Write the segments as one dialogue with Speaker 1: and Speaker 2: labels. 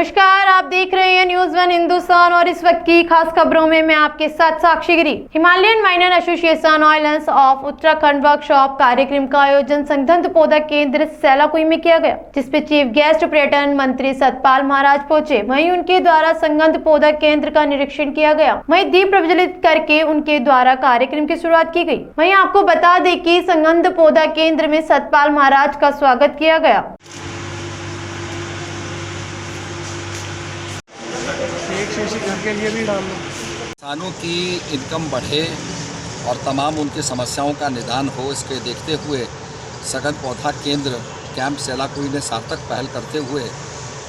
Speaker 1: नमस्कार, आप देख रहे हैं न्यूज़ वन हिंदुस्तान और इस वक्त की खास खबरों में मैं आपके साथ Sakshi Giri. Himalayan miner association alliance of Uttarakhand workshop कार्यक्रम का आयोजन संगंध पौधा केंद्र सैलाकुई में किया गया, जिसपे चीफ गेस्ट पर्यटन मंत्री सतपाल महाराज पहुंचे। वहीं उनके द्वारा संगंध पौधा केंद्र का निरीक्षण किया गया। वहीं दीप प्रज्वलित करके उनके द्वारा कार्यक्रम की शुरुआत की गई। वहीं आपको बता दें कि संगंध पौधा केंद्र में सतपाल महाराज का स्वागत किया गया।
Speaker 2: के लिए भी डाल लो।
Speaker 3: किसानों की इनकम बढ़े और तमाम उनकी समस्याओं का निदान हो, इसके देखते हुए संगंध पौधा केंद्र कैंप सैलाकुई ने सार्थक पहल करते हुए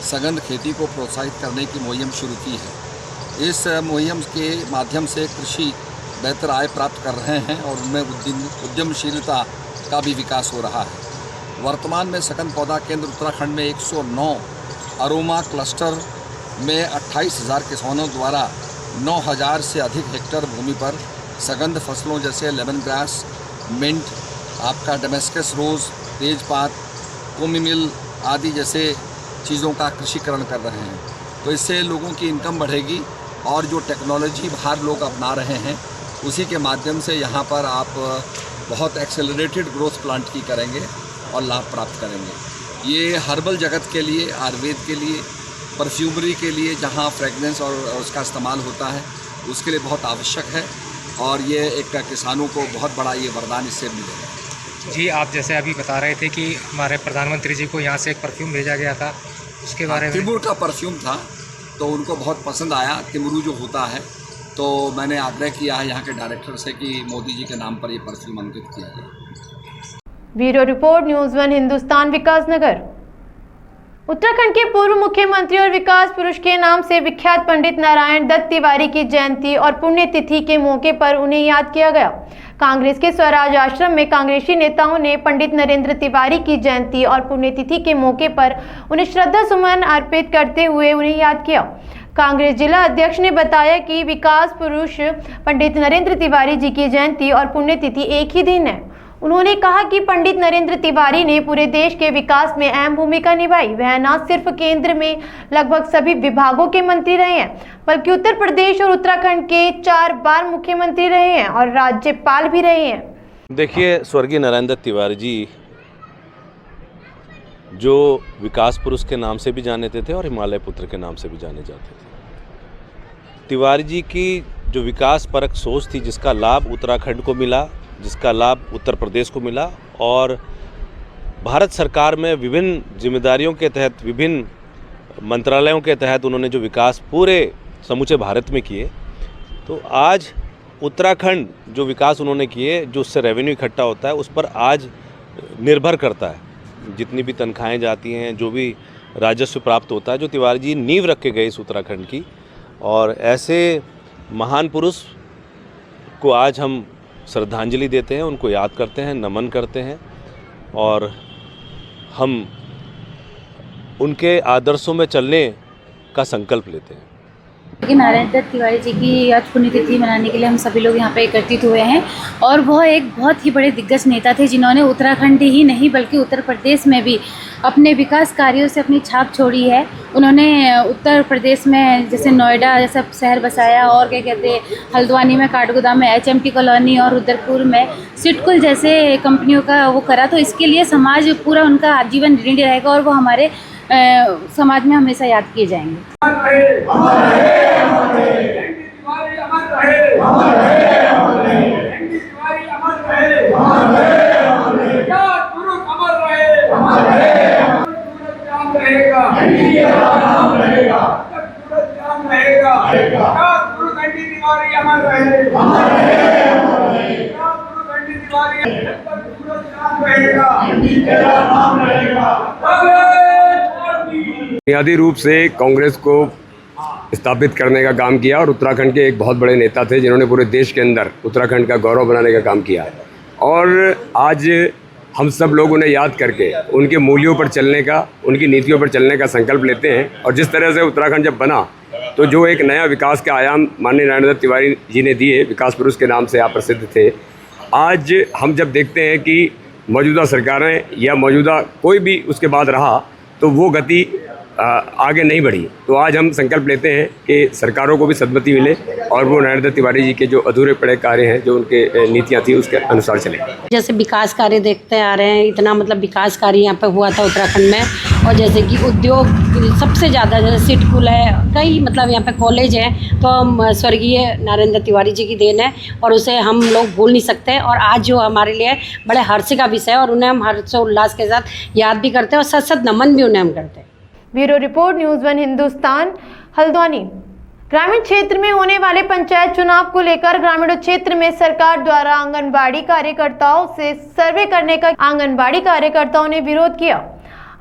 Speaker 3: संगंध खेती को प्रोत्साहित करने की मुहिम शुरू की है। इस मुहिम के माध्यम से कृषि बेहतर आय प्राप्त कर रहे हैं और उनमें उद्यमशीलता का भी विकास हो रहा है। वर्तमान में संगंध पौधा केंद्र उत्तराखंड में 109 अरोमा क्लस्टर में 28,000 किसानों द्वारा 9,000 से अधिक हेक्टेयर भूमि पर संगंध फसलों जैसे लेमन ग्रास, मिंट, आपका डेमेस्कस रोज़, तेजपात, कोमिमिल आदि जैसे चीज़ों का कृषिकरण कर रहे हैं। तो इससे लोगों की इनकम बढ़ेगी और जो टेक्नोलॉजी बाहर लोग अपना रहे हैं उसी के माध्यम से यहाँ पर आप बहुत एक्सेलरेटेड ग्रोथ प्लांट की करेंगे और लाभ प्राप्त करेंगे। ये हर्बल जगत के लिए, आयुर्वेद के लिए, परफ्यूमरी के लिए जहाँ फ्रेगनेंस और उसका इस्तेमाल होता है उसके लिए बहुत आवश्यक है और ये एक किसानों को बहुत बड़ा ये वरदान इससे मिलेगा।
Speaker 2: जी, आप जैसे अभी बता रहे थे कि हमारे प्रधानमंत्री जी को यहाँ से एक परफ्यूम भेजा गया था, उसके बारे में।
Speaker 3: तिमुर का परफ्यूम था तो उनको बहुत पसंद आया। तिमुरू जो होता है, तो मैंने आग्रह किया है यहाँ के डायरेक्टर से कि मोदी जी के नाम पर ये परफ्यूम अंकित किया जाए।
Speaker 1: Bureau report, news one Hindustan, Vikas Nagar. Uttarakhand के पूर्व मुख्यमंत्री और विकास पुरुष के नाम से विख्यात पंडित नारायण दत्त तिवारी की जयंती और पुण्यतिथि के मौके पर उन्हें याद किया गया। कांग्रेस के स्वराज आश्रम में कांग्रेसी नेताओं ने पंडित नरेंद्र तिवारी की जयंती और पुण्यतिथि के मौके पर उन्हें श्रद्धा सुमन अर्पित करते हुए उन्हें याद किया। कांग्रेस जिला अध्यक्ष ने बताया कि विकास पुरुष पंडित नरेंद्र तिवारी जी की जयंती और पुण्यतिथि एक ही दिन है। उन्होंने कहा कि पंडित नरेंद्र तिवारी ने पूरे देश के विकास में अहम भूमिका निभाई। वह न सिर्फ केंद्र में लगभग सभी विभागों के मंत्री रहे हैं, बल्कि उत्तर प्रदेश और उत्तराखंड के 4 बार मुख्यमंत्री रहे हैं और राज्यपाल भी रहे हैं।
Speaker 4: देखिए, स्वर्गीय नारायण दत्त तिवारी जी जो विकास पुरुष के नाम से भी जाने जाते थे और हिमालय पुत्र के नाम से भी जाने जाते थे। तिवारी जी की जो विकास परक सोच थी, जिसका लाभ उत्तराखंड को मिला, जिसका लाभ उत्तर प्रदेश को मिला और भारत सरकार में विभिन्न जिम्मेदारियों के तहत, विभिन्न मंत्रालयों के तहत उन्होंने जो विकास पूरे समूचे भारत में किए, तो आज उत्तराखंड जो विकास उन्होंने किए, जो उससे रेवेन्यू इकट्ठा होता है, उस पर आज निर्भर करता है। जितनी भी तनख्वाहें जाती हैं, जो भी राजस्व प्राप्त होता है, जो तिवारी जी नींव रख के गए इस उत्तराखंड की, और ऐसे महान पुरुष को आज हम श्रद्धांजलि देते हैं, उनको याद करते हैं, नमन करते हैं और हम उनके आदर्शों में चलने का संकल्प लेते हैं।
Speaker 5: नारायण दत्त तिवारी जी की आज पुण्यतिथि मनाने के लिए हम सभी लोग यहाँ पे एकत्रित हुए हैं और वह एक बहुत ही बड़े दिग्गज नेता थे, जिन्होंने उत्तराखंड ही नहीं बल्कि उत्तर प्रदेश में भी अपने विकास कार्यों से अपनी छाप छोड़ी है। उन्होंने उत्तर प्रदेश में जैसे नोएडा जैसा शहर बसाया और क्या कहते हैं, हल्द्वानी में काठगोदाम में HMT कॉलोनी और रुद्रपुर में सिडकुल जैसे कंपनियों का वो करा। तो इसके लिए समाज पूरा उनका आजीवन ऋणी रहेगा और वो हमारे समाज में हमेशा याद किए जाएंगे।
Speaker 6: बुनियादी रूप से कांग्रेस को स्थापित करने का काम किया और उत्तराखंड के एक बहुत बड़े नेता थे, जिन्होंने पूरे देश के अंदर उत्तराखंड का गौरव बनाने का काम किया है। और आज हम सब लोग उन्हें याद करके उनके मूल्यों पर चलने का, उनकी नीतियों पर चलने का संकल्प लेते हैं। और जिस तरह से उत्तराखंड जब बना तो जो एक नया विकास के आयाम माननीय नारायण दत्त तिवारी जी ने दिए, विकास पुरुष के नाम से आप प्रसिद्ध थे। आज हम जब देखते हैं कि मौजूदा सरकारें या मौजूदा कोई भी उसके बाद रहा, तो वो गति आगे नहीं बढ़ी। तो आज हम संकल्प लेते हैं कि सरकारों को भी सद्गति मिले और वो नारायण दत्त तिवारी जी के जो अधूरे पड़े कार्य हैं, जो उनके नीतियाँ थी, उसके अनुसार चले।
Speaker 7: जैसे विकास कार्य देखते आ रहे हैं, इतना मतलब विकास कार्य यहाँ पे हुआ था उत्तराखंड में, और जैसे कि उद्योग सबसे ज़्यादा, जैसे सिटकुल है, कई मतलब यहाँ पे कॉलेज है, तो हम स्वर्गीय नारायण दत्त तिवारी जी की देन है और उसे हम लोग भूल नहीं सकते। और आज जो हमारे लिए बड़े हर्ष का विषय है और उन्हें हम हर्षोल्लास के साथ याद भी करते हैं और सत सत नमन भी उन्हें हम करते हैं।
Speaker 1: Bureau report, news 1 Hindustan, Haldwani. ग्रामीण क्षेत्र में होने वाले पंचायत चुनाव को लेकर ग्रामीण क्षेत्र में सरकार द्वारा आंगनबाड़ी कार्यकर्ताओं से सर्वे करने का आंगनबाड़ी कार्यकर्ताओं ने विरोध किया।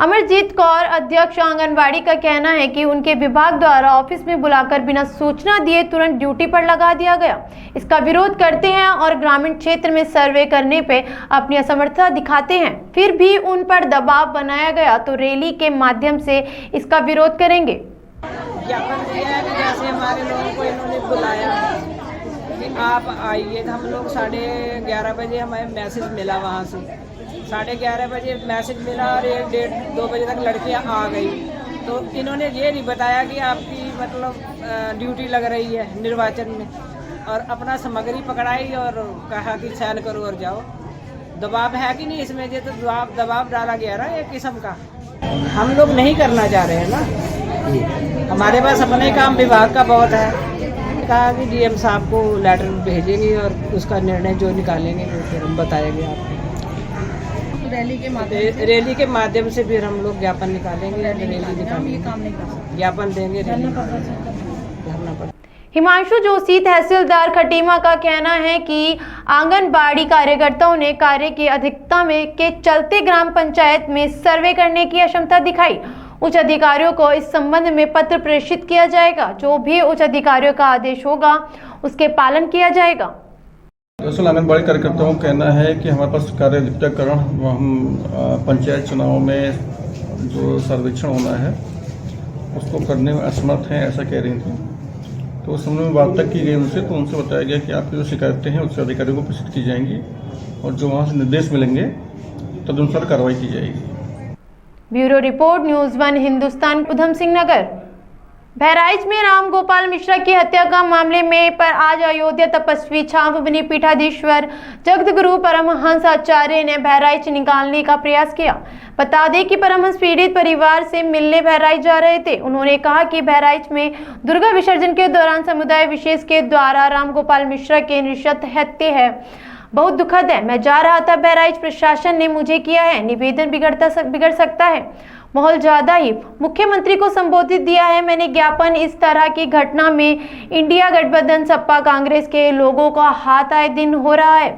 Speaker 1: अमरजीत कौर, अध्यक्ष आंगनबाड़ी, का कहना है कि उनके विभाग द्वारा ऑफिस में बुलाकर बिना सूचना दिए तुरंत ड्यूटी पर लगा दिया गया। इसका विरोध करते हैं और ग्रामीण क्षेत्र में सर्वे करने पे अपनी असमर्थता दिखाते हैं। फिर भी उन पर दबाव बनाया गया तो रैली के माध्यम से इसका विरोध करेंगे।
Speaker 8: ज्ञापन दिया है कि जैसे हमारे लोगों को इन्होंने बुलाया कि आप आइए, हम लोग 11:30 बजे हमें मैसेज मिला, वहाँ से 11:30 बजे मैसेज मिला और 1-1:30-2 बजे तक लड़कियाँ आ गई। तो इन्होंने ये नहीं बताया कि आपकी मतलब ड्यूटी लग रही है निर्वाचन में, और अपना सामग्री पकड़ाई और कहा कि साइन करो और जाओ। दबाव है कि नहीं इसमें? ये तो दबाव डाला गया ना एक किस्म का। हम लोग नहीं करना चाह रहे हैं ना, हमारे पास अपने काम विभाग का बहुत है। कहा कि डीएम साहब को लेटर भेजेंगे और उसका निर्णय जो निकालेंगे वो फिर हम बताएंगे आपको। रैली के माध्यम से फिर हम लोग ज्ञापन निकालेंगे, रैली निकालेंगे, ज्ञापन देंगे, धरना पड़ेगा।
Speaker 1: हिमांशु जोशी, तहसीलदार खटीमा, का कहना है कि आंगनबाड़ी कार्यकर्ताओं ने कार्य की अधिकता में के चलते ग्राम पंचायत में सर्वे करने की अक्षमता दिखाई। उच्च अधिकारियों को इस संबंध में पत्र प्रेषित किया जाएगा। जो भी उच्च अधिकारियों का आदेश होगा उसके पालन किया जाएगा।
Speaker 9: दरअसल आंगनबाड़ी कार्यकर्ताओं का कहना है कि हमारे पास कार्य अधिकताकरण, हम पंचायत चुनाव में जो सर्वेक्षण होना है उसको करने में असमर्थ हैं, ऐसा कह रही थी। तो उस समय में वार्ता की गई उनसे, तो उनसे बताया गया कि आपकी जो शिकायतें हैं उच्च अधिकारियों को प्रेषित की जाएंगी और जो वहाँ से निर्देश मिलेंगे तदनुसार कार्रवाई की जाएगी।
Speaker 1: Bureau report, news 1 Hindustan, Udham Singh Nagar. Bahraich में राम गोपाल मिश्रा की हत्या का मामले में पर आज अयोध्या तपस्वी छाव बनी पीठाधीश्वर जगतगुरु परमहंस आचार्य ने बहराइच निकालने का प्रयास किया। बता दें कि परमहंस पीड़ित परिवार से मिलने बहराइच जा रहे थे। उन्होंने कहा कि बहराइच में दुर्गा विसर्जन के दौरान समुदाय विशेष के द्वारा राम गोपाल मिश्रा के नृशंस हत्या है, बहुत दुखद है। मैं जा रहा था, बहराइच प्रशासन ने मुझे किया है, निवेदन बिगड़ सकता है, माहौल ज्यादा ही मुख्यमंत्री को संबोधित दिया है मैंने ज्ञापन। इस तरह की घटना में इंडिया गठबंधन सपा कांग्रेस के लोगों का हाथ आए दिन हो रहा है।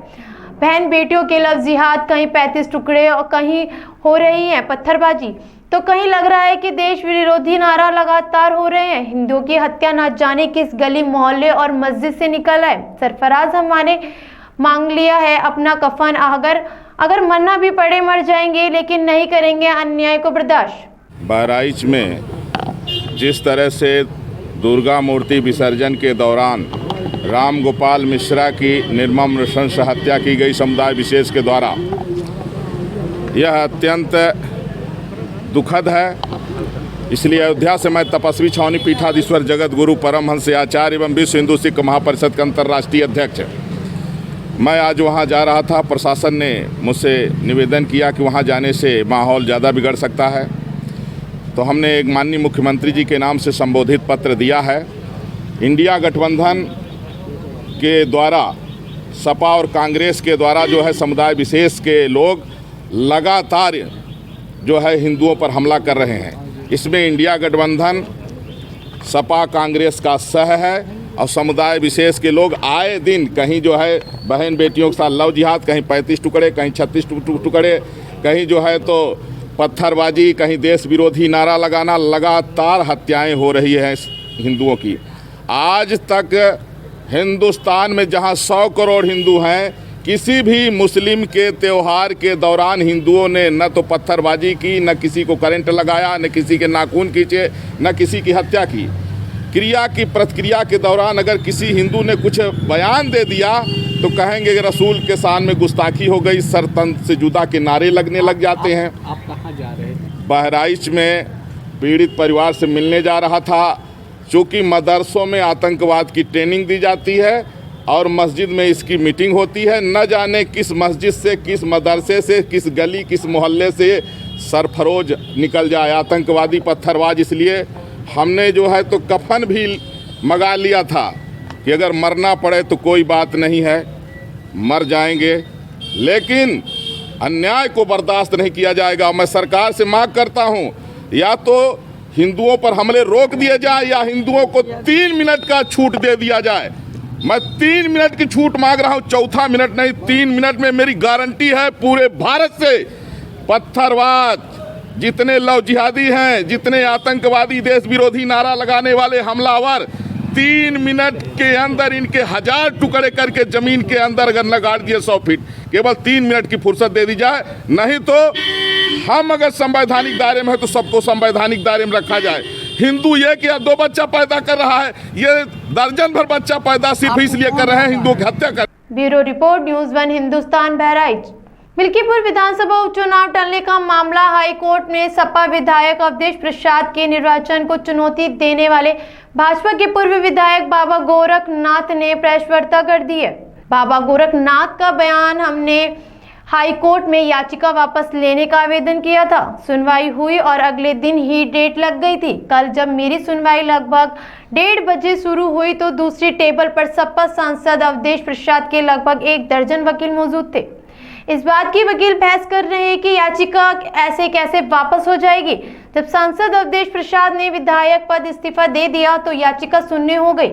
Speaker 1: बहन बेटियों के लव जिहाद, कहीं 35 टुकड़े और कहीं हो रही है पत्थरबाजी, तो कहीं लग रहा है कि देश विरोधी नारा लगातार हो रहे हैं। हिंदुओं की हत्या न जाने किस गली मोहल्ले और मस्जिद से निकल आए। सरफराज हमारे मांग लिया है अपना कफन, अगर मरना भी पड़े मर जाएंगे, लेकिन नहीं करेंगे अन्याय को बर्दाश्त।
Speaker 10: बहराइच में जिस तरह से दुर्गा मूर्ति विसर्जन के दौरान राम गोपाल मिश्रा की निर्मम नृशंस हत्या की गई समुदाय विशेष के द्वारा, यह अत्यंत दुखद है। इसलिए अयोध्या से मैं तपस्वी छावनी पीठाधीश्वर जगत गुरु परमहंस आचार्य एवं विश्व हिंदू सिख महापरिषद के अंतर्राष्ट्रीय अध्यक्ष, मैं आज वहां जा रहा था। प्रशासन ने मुझसे निवेदन किया कि वहां जाने से माहौल ज़्यादा बिगड़ सकता है, तो हमने एक माननीय मुख्यमंत्री जी के नाम से संबोधित पत्र दिया है। इंडिया गठबंधन के द्वारा, सपा और कांग्रेस के द्वारा जो है समुदाय विशेष के लोग लगातार जो है हिंदुओं पर हमला कर रहे हैं। इसमें इंडिया गठबंधन सपा कांग्रेस का सह है और समुदाय विशेष के लोग आए दिन कहीं जो है बहन बेटियों के साथ लव जिहाद, कहीं 35 टुकड़े, कहीं 36 टुकड़े, कहीं जो है तो पत्थरबाजी, कहीं देश विरोधी नारा लगाना, लगातार हत्याएं हो रही हैं हिंदुओं की। आज तक हिंदुस्तान में जहां 100 करोड़ हिंदू हैं, किसी भी मुस्लिम के त्यौहार के दौरान हिंदुओं ने न तो पत्थरबाजी की, न किसी को करंट लगाया, न किसी के नाखून खींचे, न किसी की हत्या की। क्रिया की प्रतिक्रिया के दौरान अगर किसी हिंदू ने कुछ बयान दे दिया तो कहेंगे कि रसूल के शान में गुस्ताखी हो गई, सर तन से जुदा के नारे लगने लग जाते हैं।
Speaker 3: आप कहाँ जा रहे हैं?
Speaker 10: बहराइच में पीड़ित परिवार से मिलने जा रहा था। चूँकि मदरसों में आतंकवाद की ट्रेनिंग दी जाती है और मस्जिद में इसकी मीटिंग होती है, न जाने किस मस्जिद से, किस मदरसे से, किस गली, किस मोहल्ले से सरफरोज निकल जाए आतंकवादी पत्थरबाज। इसलिए हमने जो है तो कफन भी मंगा लिया था कि अगर मरना पड़े तो कोई बात नहीं है, मर जाएंगे, लेकिन अन्याय को बर्दाश्त नहीं किया जाएगा। मैं सरकार से मांग करता हूं, या तो हिंदुओं पर हमले रोक दिए जाए या हिंदुओं को 3 मिनट का छूट दे दिया जाए। मैं 3 मिनट की छूट मांग रहा हूं, चौथा मिनट नहीं, 3 मिनट में मेरी गारंटी है पूरे भारत से पत्थरबाज जितने लव जिहादी हैं, जितने आतंकवादी देश विरोधी नारा लगाने वाले हमलावर, 3 मिनट के अंदर इनके 1000 टुकड़े करके जमीन के अंदर अगर लगाड़ दिए 100 फीट, केवल 3 मिनट की फुर्सत दे दी जाए। नहीं तो हम अगर संवैधानिक दायरे में है तो सबको संवैधानिक दायरे में रखा जाए। हिंदू ये कि 2 बच्चा पैदा कर रहा है, ये दर्जन भर बच्चा पैदा सिर्फ इसलिए कर रहे हैं हिंदुओं की हत्या कर।
Speaker 1: Bureau report, news 1 Hindustan, Bahraich. Milkipur विधानसभा उपचुनाव टलने का मामला हाई कोर्ट ने सपा विधायक अवधेश प्रसाद के निर्वाचन को चुनौती देने वाले भाजपा के पूर्व विधायक बाबा गोरखनाथ ने प्रेस वार्ता कर दी है। बाबा गोरखनाथ का बयान, हमने हाई कोर्ट में याचिका वापस लेने का आवेदन किया था। सुनवाई हुई और अगले दिन ही डेट लग गई थी। कल जब मेरी सुनवाई लगभग 1:30 बजे शुरू हुई तो दूसरी टेबल पर सपा सांसद अवधेश प्रसाद के लगभग 1 दर्जन वकील मौजूद थे। इस बात की वकील बहस कर रहे हैं कि याचिका ऐसे कैसे वापस हो जाएगी। जब सांसद अवधेश प्रसाद ने विधायक पद इस्तीफा दे दिया तो याचिका सुनने हो गई,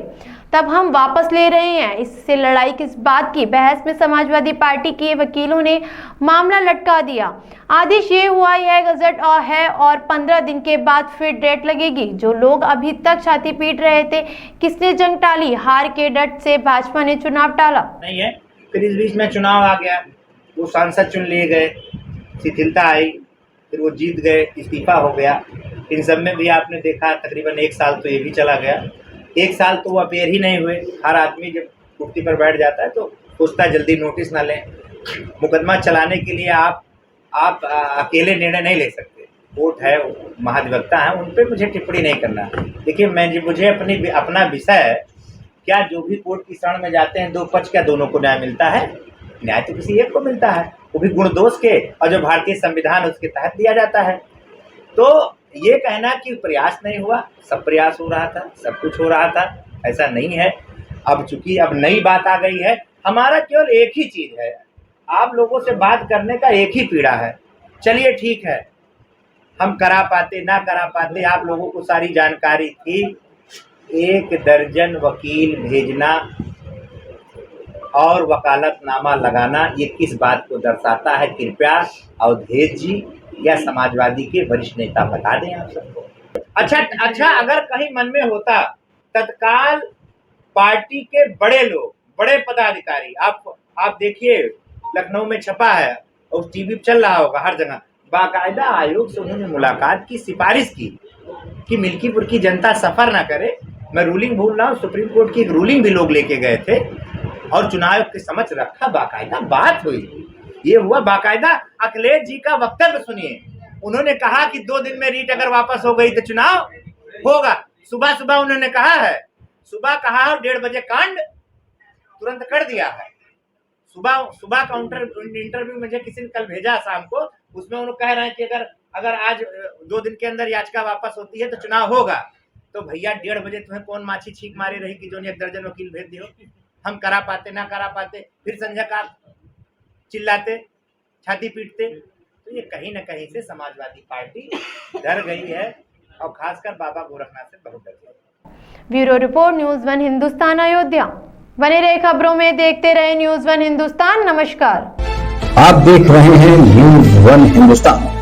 Speaker 1: तब हम वापस ले रहे हैं। इससे लड़ाई किस बात की? बहस में समाजवादी पार्टी के वकीलों ने मामला लटका दिया। आदेश ये हुआ है गजट है और 15 दिन के बाद फिर डेट लगेगी। जो लोग अभी तक छाती पीट रहे थे, किसने जंग टाली? हार के डट से भाजपा ने चुनाव टाला
Speaker 11: नहीं है। फिर इस बीच में चुनाव आ गया, वो सांसद चुन लिए गए, शिथिलता आई, फिर वो जीत गए, इस्तीफा हो गया। इन सब में भी आपने देखा तकरीबन 1 साल तो ये भी चला गया। 1 साल तो वो अपेयर ही नहीं हुए। हर आदमी जब कुर्सी पर बैठ जाता है तो सोचता है जल्दी नोटिस ना लें। मुकदमा चलाने के लिए आप अकेले निर्णय नहीं ले सकते। कोर्ट है, महाधिवक्ता है, उन पर मुझे टिप्पणी नहीं करना। देखिए, मुझे अपना विषय है, क्या जो भी कोर्ट की शरण में जाते हैं 2 पक्ष, क्या दोनों को न्याय मिलता है? न्याय तो किसी एक को मिलता है, वो भी गुण दोष के, और जो भारतीय संविधान उसके तहत दिया जाता है। तो ये कहना कि प्रयास नहीं हुआ, सब प्रयास हो रहा था, सब कुछ हो रहा था, ऐसा नहीं है। अब चूंकि अब नई बात आ गई है, हमारा केवल एक ही चीज़ है, आप लोगों से बात करने का एक ही पीड़ा है। चलिए ठीक है, हम करा पाते ना करा पाते, आप लोगों को सारी जानकारी थी। 1 दर्जन वकील भेजना और वकालतनामा लगाना, ये किस बात को दर्शाता है? कृपया अवधेश जी या समाजवादी के वरिष्ठ नेता बता दें आप सबको। अच्छा, अगर कहीं मन में होता, तत्काल पार्टी के बड़े लोग, बड़े पदाधिकारी, आप देखिए लखनऊ में छपा है और टीवी पे चल रहा होगा हर जगह, बाकायदा आयोग से उन्होंने मुलाकात की, सिफारिश की कि मिल्कीपुर की जनता सफर ना करे। मैं रूलिंग भूल रहा हूँ, सुप्रीम कोर्ट की एक रूलिंग भी लोग लेके गए थे और चुनाव के समक्ष रखा, बाकायदा बात हुई। ये हुआ बाकायदा। अखिलेश जी का वक्तव्य सुनिए, उन्होंने कहा कि 2 दिन में रीट अगर वापस हो गई तो चुनाव होगा। सुबह उन्होंने कहा है, सुबह कहा और 1:30 बजे कांड तुरंत कर दिया है। सुबह काउंटर इंटरव्यू मुझे किसी ने कल भेजा शाम को, उसमें उन्होंने कह रहे हैं कि अगर आज 2 दिन के अंदर याचिका वापस होती है तो चुनाव होगा। तो भैया 1:30 बजे तुम्हें कौन माछी छींक मारे रही कि जो 1 दर्जन वकील भेज दियो? हम करा पाते ना करा पाते, फिर संजय का चिल्लाते, छाती पीटते। तो ये कहीं ना कहीं से समाजवादी पार्टी डर गई है और खासकर बाबा गोरखनाथ से बहुत डर गई।
Speaker 1: Bureau report, news 1 Hindustan, Ayodhya. बने रहे खबरों में, देखते रहे न्यूज़ 1 हिंदुस्तान। नमस्कार।
Speaker 12: आप देख रहे हैं न्यूज़ 1 हिंदुस्तान।